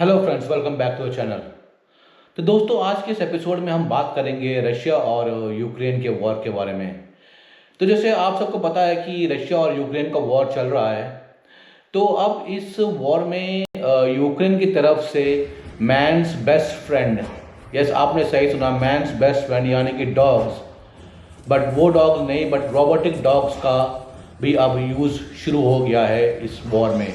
Hello friends, welcome back to the channel. तो दोस्तों, आज के इस एपिसोड में हम बात करेंगे रशिया और यूक्रेन के वॉर के बारे में। तो जैसे आप सबको पता है कि रशिया और यूक्रेन का वॉर चल रहा है। तो अब इस वॉर में यूक्रेन की तरफ से मैन्स बेस्ट फ्रेंड, यस आपने सही सुना, मैन्स बेस्ट फ्रेंड यानी कि डॉग्स, बट वो डॉग्स नहीं, बट रोबोटिक डॉग्स का भी अब यूज़ शुरू हो गया है इस वॉर में।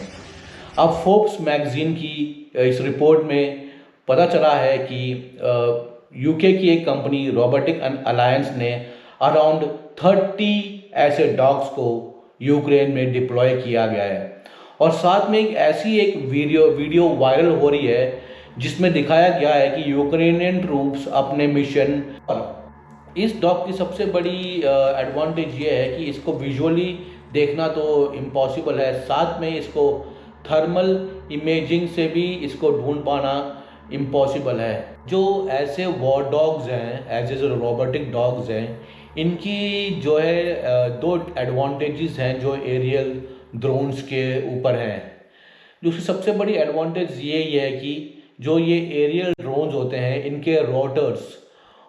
अब फोर्ब्स मैगजीन की इस रिपोर्ट में पता चला है कि यूके की एक कंपनी रोबोटिक अलायंस ने अराउंड 30 ऐसे डॉग्स को यूक्रेन में डिप्लॉय किया गया है। और साथ में एक वीडियो वायरल हो रही है जिसमें दिखाया गया है कि यूक्रेनियन ट्रूप्स अपने मिशन पर। इस डॉग की सबसे बड़ी एडवांटेज ये है कि इसको विजुअली देखना तो इम्पॉसिबल है, साथ में इसको थर्मल इमेजिंग से भी इसको ढूंढ पाना इम्पॉसिबल है। जो ऐसे वॉर डॉग्स हैं, ऐसे जो रोबोटिक डॉग्स हैं, इनकी जो है दो एडवांटेजेस हैं जो एरियल ड्रोन्स के ऊपर हैं। दूसरी सबसे बड़ी एडवांटेज ये ही है कि जो ये एरियल ड्रोन्स होते हैं, इनके रोटर्स,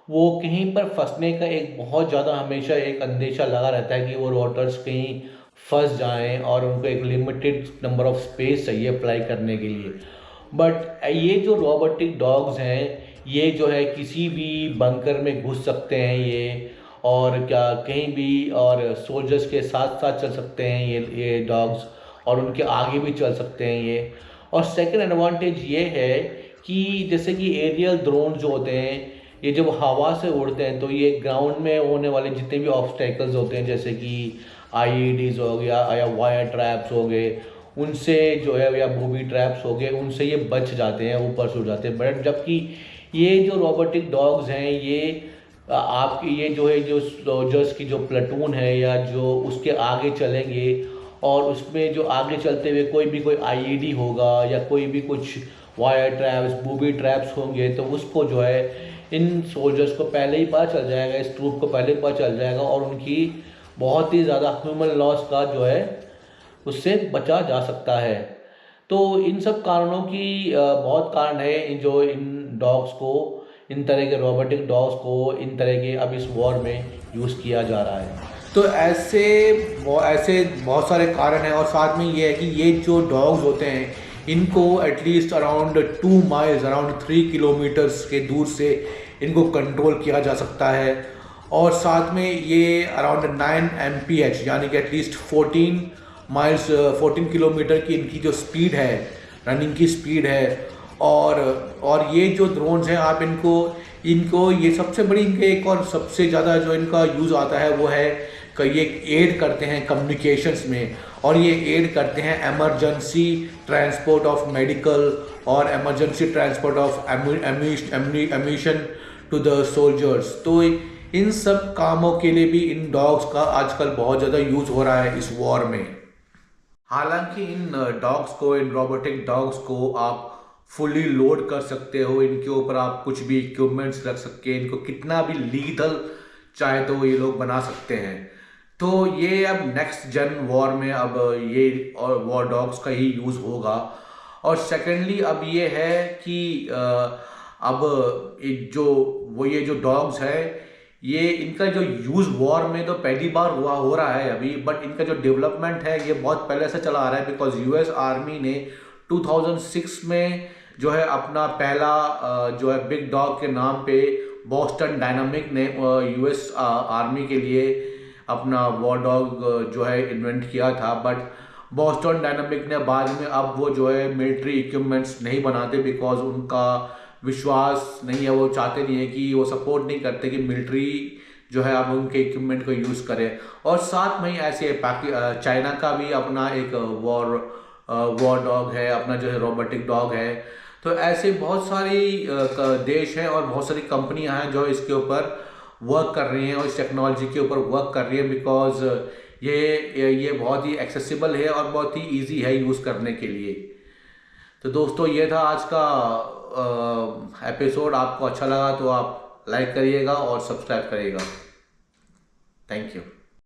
वो कहीं पर फंसने का एक बहुत ज़्यादा हमेशा एक अंदेशा लगा रहता है कि वो रोटर्स कहीं फंस जाएं और उनको एक लिमिटेड नंबर ऑफ स्पेस चाहिए फ्लाई करने के लिए। बट ये जो रोबोटिक डॉग्स हैं, ये जो है किसी भी बंकर में घुस सकते हैं ये, और क्या कहीं भी, और सोल्जर्स के साथ साथ चल सकते हैं ये डॉग्स, और उनके आगे भी चल सकते हैं ये। और सेकंड एडवांटेज ये है कि जैसे कि एरियल ड्रोन जो होते हैं, ये जब हवा से उड़ते हैं तो ये ग्राउंड में होने वाले जितने भी ऑब्स्टेकल्स होते हैं, जैसे कि आईईडीज हो गया या वायर ट्रैप्स हो गए, उनसे जो है, या बूबी ट्रैप्स हो गए, उनसे ये बच जाते हैं, ऊपर से उड़ जाते हैं। बट जबकि ये जो रोबोटिक डॉग्स हैं, ये आपकी ये जो है, जो सोल्जर्स की जो प्लेटून है या जो उसके आगे चलेंगे, और उसमें जो आगे चलते हुए कोई आईईडी होगा या कोई भी कुछ वायर ट्रैप्स, बूबी ट्रैप्स होंगे, तो उसको जो है इन सोल्जर्स को पहले ही पता चल जाएगा, इस ट्रूप को पहले ही पता चल जाएगा, और उनकी बहुत ही ज़्यादा ह्यूमन लॉस का जो है उससे बचा जा सकता है। तो इन सब कारणों की बहुत कारण है जो इन डॉग्स को, इन तरह के रोबोटिक डॉग्स को इन तरह के अब इस वॉर में यूज़ किया जा रहा है। तो ऐसे बहुत सारे कारण हैं, और साथ में ये है कि ये जो डॉग्स होते हैं, इनको at least around 2 miles, around 3 kilometres के दूर से इनको कंट्रोल किया जा सकता है। और साथ में ये अराउंड 9 mph यानी कि एटलीस्ट 14 किलोमीटर की इनकी जो स्पीड है, रनिंग की स्पीड है। और ये जो ड्रोन्स हैं, आप इनको ये सबसे बड़ी इनके एक और सबसे ज़्यादा जो इनका यूज़ आता है वो है कि ये एड करते हैं कम्युनिकेशंस में, और ये एड करते हैं एमरजेंसी ट्रांसपोर्ट ऑफ मेडिकल और emergency transport of ammunition to the soldiers. तो इन सब कामों के लिए भी इन डॉग्स का आजकल बहुत ज़्यादा यूज़ हो रहा है इस वॉर में। हालांकि इन डॉग्स को, इन रोबोटिक डॉग्स को आप फुली लोड कर सकते हो, इनके ऊपर आप कुछ भी इक्विपमेंट्स रख सकते हैं, इनको कितना भी लीथल चाहे तो ये लोग बना सकते हैं। तो ये अब नेक्स्ट जन वॉर में अब ये और वॉर डॉग्स का ही यूज़ होगा। और सेकेंडली अब ये है कि अब ये जो डॉग्स है, ये इनका जो यूज़ वॉर में तो पहली बार हो रहा है अभी, बट इनका जो डेवलपमेंट है ये बहुत पहले से चला आ रहा है। बिकॉज यूएस आर्मी ने 2006 में जो है अपना पहला जो है बिग डॉग के नाम पे बॉस्टन डायनामिक ने यूएस आर्मी के लिए अपना वॉर डॉग जो है इन्वेंट किया था। बट बॉस्टन डायनामिक ने बाद में अब वो जो है मिलिट्री इक्विपमेंट्स नहीं बनाते, बिकॉज उनका विश्वास नहीं है, वो चाहते नहीं है कि वो सपोर्ट नहीं करते कि मिलिट्री जो है अब उनके इक्विपमेंट को यूज़ करे। और साथ में ही ऐसे चाइना का भी अपना एक वॉर डॉग है, अपना जो है रोबोटिक डॉग है। तो ऐसे बहुत सारी देश हैं और बहुत सारी कंपनियां हैं जो इसके ऊपर वर्क कर रही हैं और इस टेक्नोलॉजी के ऊपर वर्क कर रही है, बिकॉज ये बहुत ही एक्सेसिबल है और बहुत ही ईजी है यूज़ करने के लिए। तो दोस्तों, ये था आज का एपिसोड। आपको अच्छा लगा तो आप लाइक करिएगा और सब्सक्राइब करिएगा। Thank you.